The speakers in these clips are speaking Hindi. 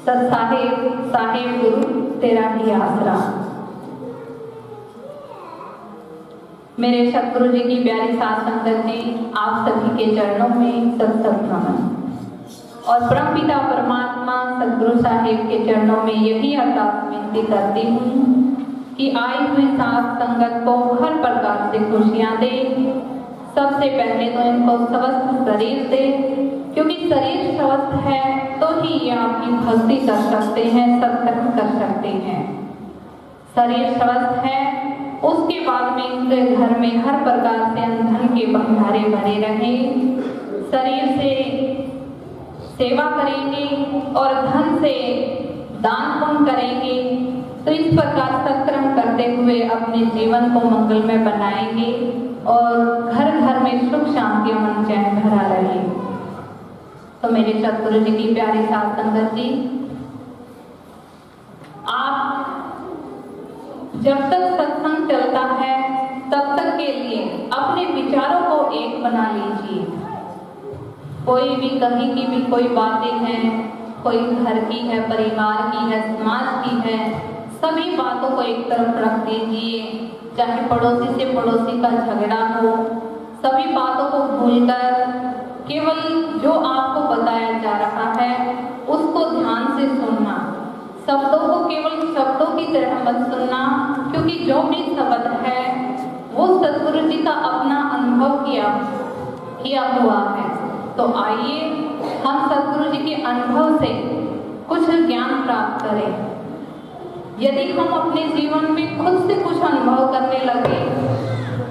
सत साहेब गुरु तेरा ही आसरा। मेरे सतगुरु जी की प्यारी साथ संगत जी, आप सभी के चरणों में सत नमन और परमपिता परमात्मा सतगुरु साहिब के चरणों में यही अरदास विनती करती हूँ कि आई हुई साथ संगत को हर प्रकार से खुशियाँ दे। सबसे पहले तो इनको स्वस्थ शरीर दे, क्योंकि शरीर स्वस्थ है तो ही ये आपकी भक्ति कर सकते हैं, सत्कर्म कर सकते हैं। शरीर स्वस्थ है, उसके बाद में इनके घर में हर प्रकार से धन के भंडारे भरे रहे। शरीर से सेवा करेंगे और धन से दान पुण्य करेंगे, तो इस प्रकार सत्कर्म करते हुए अपने जीवन को मंगलमय बनाएंगे और घर घर में सुख शांति मन चैन भरा रहे। तो मेरे सतगुरु जी की प्यारी साथ संगत जी, आप जब तक सत्संग चलता है तब तक के लिए अपने विचारों को एक बना लीजिए। कोई भी कहीं की भी कोई बातें हैं, कोई घर की है, परिवार की है, समाज की है, सभी बातों को एक तरफ रख दीजिए। चाहे पड़ोसी से पड़ोसी का झगड़ा हो, सभी बातों को भूलकर केवल जो आपको बताया जा रहा है उसको ध्यान से सुनना। शब्दों को केवल शब्दों की तरह मत सुनना, क्योंकि जो भी शब्द है वो सतगुरु जी का अपना अनुभव किया हुआ है। तो आइए हम सतगुरु जी के अनुभव से कुछ ज्ञान प्राप्त करें। यदि हम अपने जीवन में खुद से कुछ अनुभव करने लगे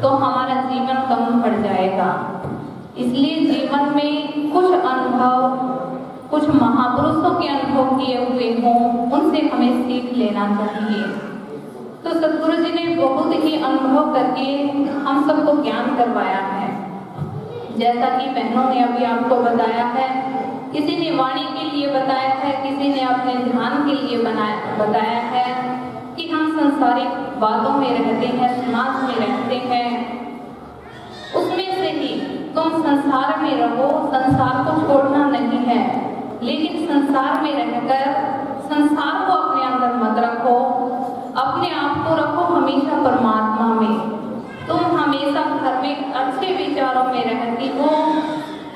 तो हमारा जीवन कम पड़ जाएगा। इसलिए जीवन में कुछ अनुभव, कुछ महापुरुषों के अनुभव किए हुए हों, उनसे हमें सीख लेना चाहिए। तो सतगुरु जी ने बहुत ही अनुभव करके हम सबको ज्ञान करवाया है। जैसा कि बहनों ने अभी आपको बताया है, किसी ने वाणी के लिए बताया है, किसी ने अपने ध्यान के लिए बताया है कि हम संसारिक बातों में रहते हैं, समाज में रहते हैं, उसमें से ही तुम संसार में रहो। संसार को छोड़ना नहीं है, लेकिन संसार में रहकर संसार को अपने अंदर मत रखो, अपने आप को रखो हमेशा परमात्मा में। तुम हमेशा घर में अच्छे विचारों में रहती हो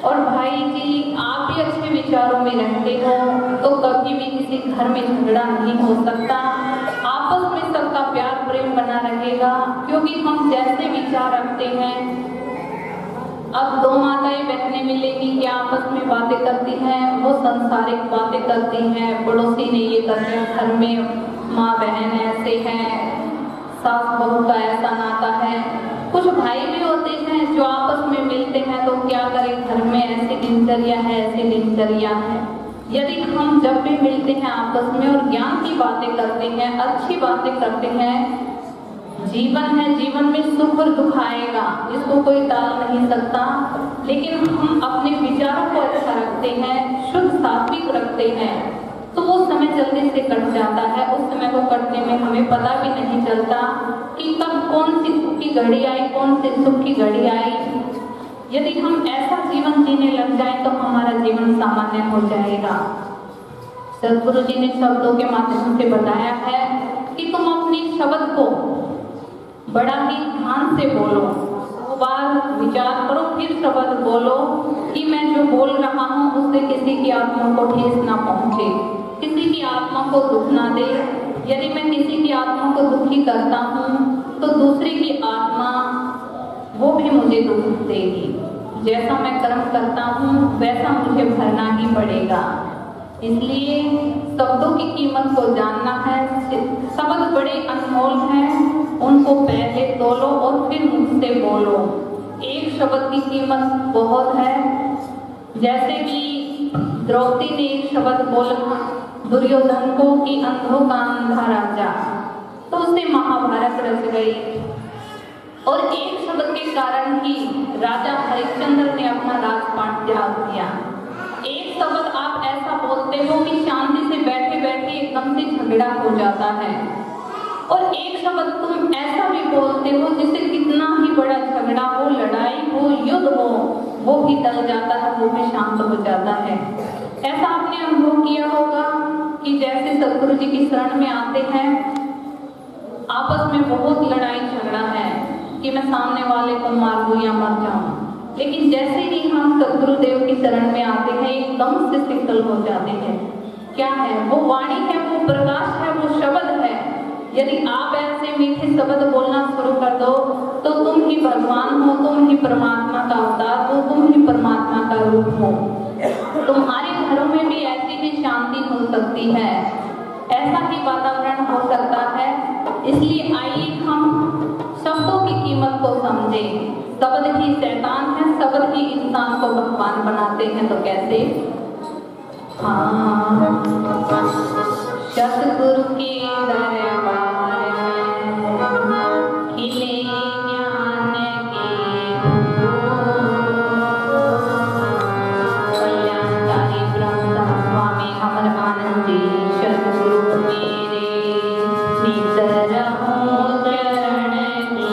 और भाई जी आप भी अच्छे विचारों में रहते हो, तो कभी भी किसी घर में झगड़ा नहीं हो सकता। आपस में सबका प्यार प्रेम बना रहेगा, क्योंकि हम जैसे विचार रखते हैं। अब दो माताएं बहनें मिलेंगी कि आपस में बातें करती हैं, वो संसारिक बातें करती हैं, पड़ोसी ने ये कर दिया, घर में माँ बहन ऐसे हैं, सास बहू का ऐसा नाता है। कुछ भाई भी होते हैं जो आपस में मिलते हैं, तो क्या करें, घर में ऐसी दिनचर्या है, ऐसी दिनचर्या है। यदि हम जब भी मिलते हैं आपस में और ज्ञान की बातें करते हैं, अच्छी बातें करते हैं, जीवन है, जीवन में सुख और दुख आएगा, इसको कोई टाल नहीं सकता। लेकिन हम अपने विचारों को अच्छा रखते हैं, शुद्ध सात्विक रखते हैं, तो वो समय जल्दी से कट जाता है। उस समय को कटने में हमें पता भी नहीं चलता कि कब कौन सी सुख की घड़ी आई, कौन सी सुख की घड़ी आई। यदि हम ऐसा जीवन जीने लग जाए तो हमारा जीवन सामान्य हो जाएगा। सतगुरु जी ने शब्दों के माध्यम से बताया है कि तुम अपनी शब्द को बड़ा ही ध्यान से बोलो, 100 बार विचार करो, फिर शब्द बोलो कि मैं जो बोल रहा हूँ उससे किसी की आत्मा को ठेस ना पहुँचे, किसी की आत्मा को दुख ना दे। यदि मैं किसी की आत्मा को दुखी करता हूँ तो दूसरे की आत्मा वो भी मुझे दुख देगी। जैसा मैं कर्म करता हूँ वैसा मुझे भरना ही पड़ेगा। इसलिए शब्दों की कीमत को जानना है। शब्द बड़े अनमोल हैं, उनको पहले तोलो और फिर मुंह से बोलो। एक शब्द की कीमत बहुत है। जैसे कि द्रौपदी ने एक शब्द बोला दुर्योधन को कि अंधों का अंधा राजा, तो उससे महाभारत रच गई। और एक शब्द के कारण ही राजा हरिश्चंद्र ने अपना राजपाट त्याग दिया। एक शब्द आप ऐसा बोलते हो कि शांति से बैठे बैठे एकदम से झगड़ा हो जाता है, और एक शब्द तुम ऐसा भी बोलते हो जिससे कितना ही बड़ा झगड़ा हो, लड़ाई हो, युद्ध हो, वो भी टल जाता है, वो भी शांत हो जाता है। ऐसा आपने अनुभव किया होगा कि जैसे सतगुरु जी की शरण में आते हैं, आपस में बहुत लड़ाई झगड़ा है कि मैं सामने वाले को मार दूं या मर जाऊं, लेकिन जैसे ही हम सतगुरु देव की शरण में आते हैं एकदम से शीतल हो जाते हैं। क्या है वो वाणी है, वो प्रकाश है, वो शब्द है। यदि आप ऐसे मीठे शब्द बोलना शुरू कर दो तो तुम ही भगवान हो, तुम ही परमात्मा का अवतार हो, तुम ही परमात्मा का रूप हो। तुम्हारे घरों में भी ऐसी ही शांति हो सकती है, ऐसा ही वातावरण हो सकता है। इसलिए आइए हम शब्दों की कीमत को समझें। शब्द ही शैतान है, शब्द ही इंसान को भगवान बनाते हैं। तो कैसे? हाँ, सतगुरु के दरबार में खिले ज्ञान के कल्याणकारी ब्रह्म स्वामी अमर आनंद जी सतगुरु मेरे नित रहो चरण की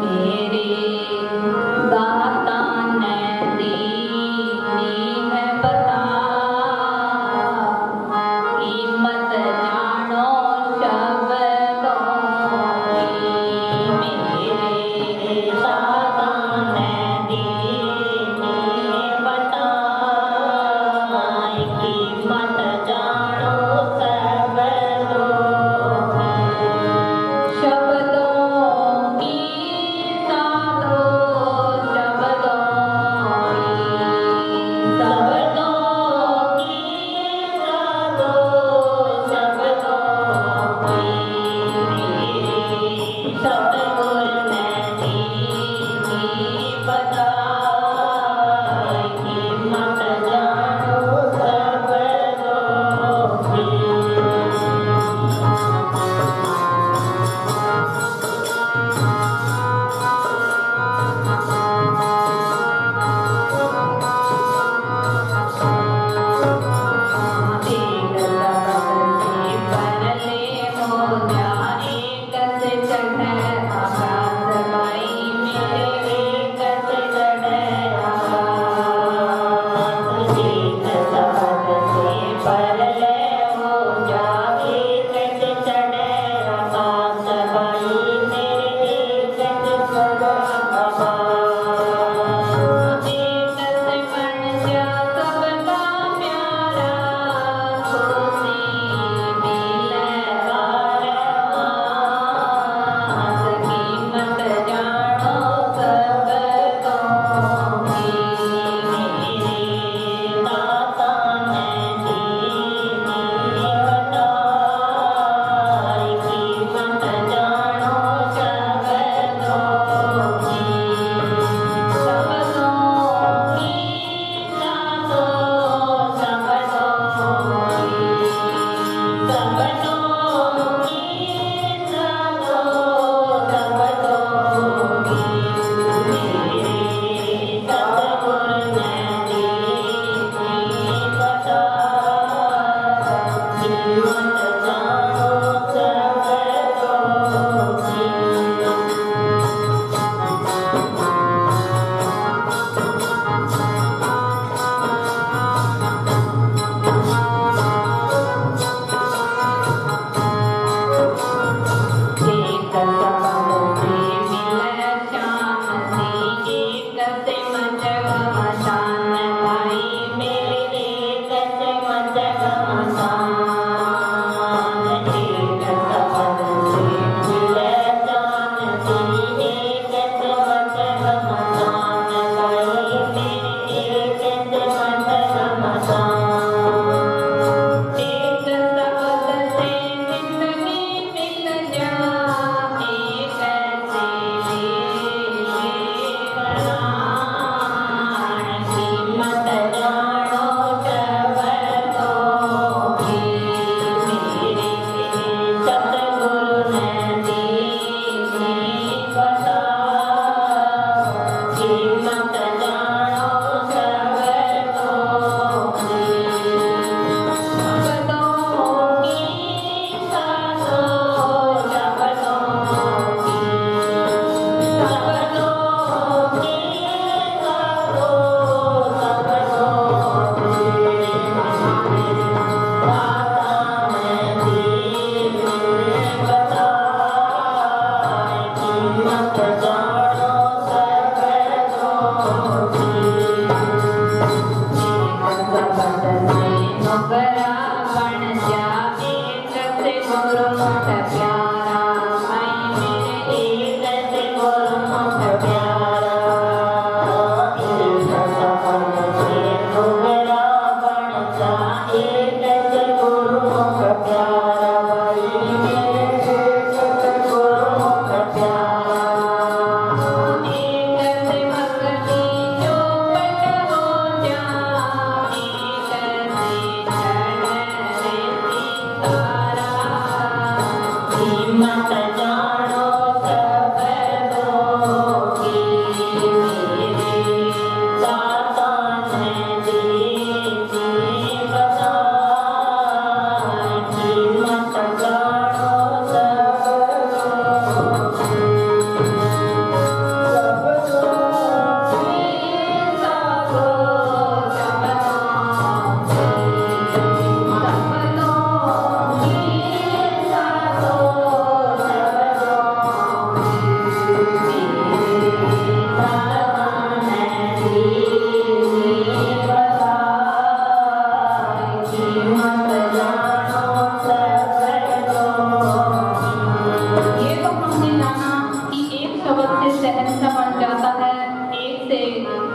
मेरे दाता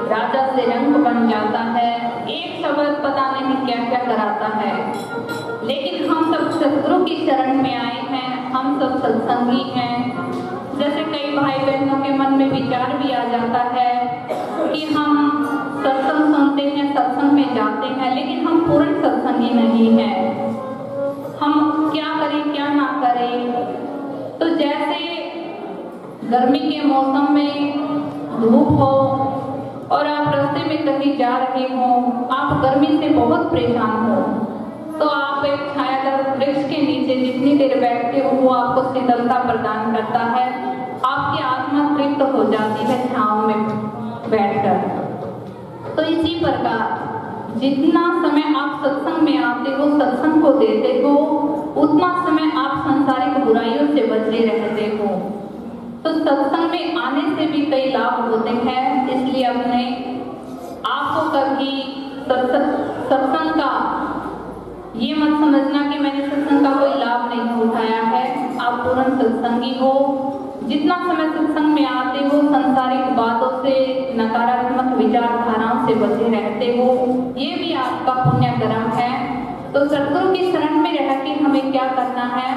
राजा से रंग बन जाता है, एक शब्द पता नहीं क्या क्या कराता है। लेकिन हम सब सतगुरु की शरण में आए हैं, हम सब सत्संगी हैं। जैसे कई भाई बहनों के मन में विचार भी आ जाता है कि हम सत्संग सुनते हैं, सत्संग में जाते हैं, लेकिन हम पूर्ण सत्संगी नहीं हैं। हम क्या करें क्या ना करें। तो जैसे गर्मी के मौसम में धूप हो और आप रास्ते में कहीं जा रहे हो, आप गर्मी से बहुत परेशान हो, तो आप एक छायादार वृक्ष के नीचे जितनी देर बैठते हो वो आपको शीतलता प्रदान करता है, आपकी आत्मा तृप्त हो जाती है छांव में बैठकर। तो इसी प्रकार जितना समय आप सत्संग में आते हो, सत्संग को देते हो, उतना समय आप संसारिक बुराइयों से बचे रहते हो। तो सत्संग में आने से भी कई लाभ होते हैं, इसलिए अपने आपको कभी सत्संग का ये मत समझना कि मैंने सत्संग का कोई लाभ नहीं उठाया है। आप पूर्ण सत्संगी हो, जितना समय सत्संग में आते हो संसारिक बातों से, नकारात्मक विचारधाराओं से बचे रहते हो, ये भी आपका पुण्य कर्म है। तो सतगुरु की शरण में रह के हमें क्या करना है?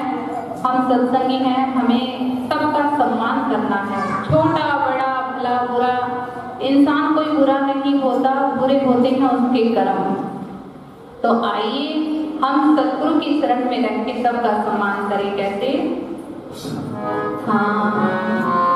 हम सत्संगी हैं, हमें सबका सम्मान करना है। छोटा बड़ा भला बुरा इंसान कोई बुरा नहीं होता, बुरे होते हैं उसके कर्म। तो आइए हम सतगुरु की शरण में रह के सबका सम्मान करें। कैसे? हाँ